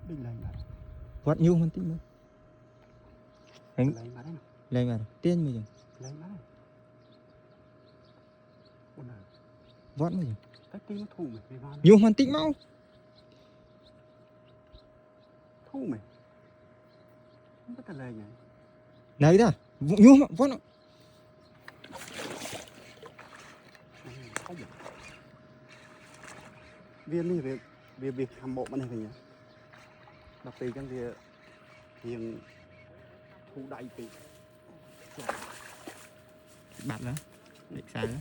Đừng lấy mà. Vót nhu mình tí nữa. Lấy mà đấy. Lấy mà. Tiên mà dừng. Lấy mà đấy. Ủa nào. Vót mà dừng. Cái tí nó thu mày. Nhu mình tí mau. Thu mày. Không biết ta lấy nhỉ. Này đó. Nhu mà vót nó. Không. Viên này việc hàm bộ mà này phải nhỉ. Đặc biệt trong thì hiện thu đại tỷ. Bạch đó. Địch sai đó.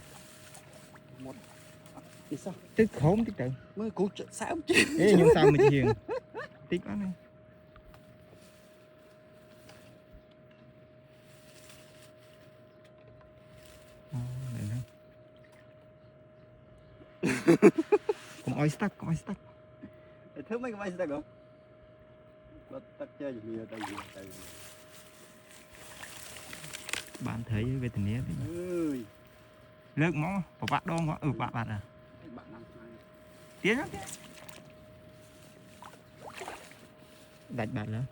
Một. Thì sao? Tức khốn tức tự. Mới cố sao chứ. Ê nhưng sao mình hiền. Tiếc quá này. Này đó. Cũng oi stuck, cũng oi stuck. Thứ mấy cái máy sẽ không? Bắt tắt chơi gì nhiều tay gì. Bạn thấy về tình nghĩa đấy. Ơi. Lợt mó, bỏ bạn đo quá. Bạn à. Bạn làm sao? Tiến lắm. Đặt bạn nữa.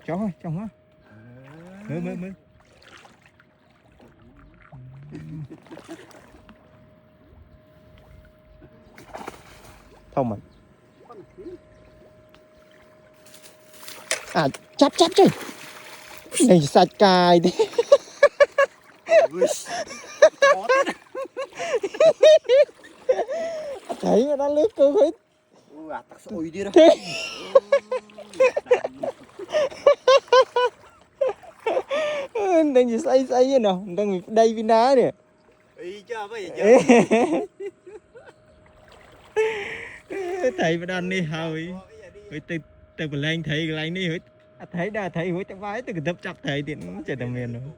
Cho thôi, cho quá. Mới. Thông mày. À, chắp chứ. Này sạch cài đi. Thấy mà nó lướt cơ hết. Tắc sôi đi đó. Đang gì say vậy nào, đang đây với ná nè. Ý cho bây giờ. Thầy mà đàn đi hồi từ từ lên thầy lại đi hồi thấy đa thầy hồi tao vái từ tập chập thầy thì nó chạy tầm miền rồi.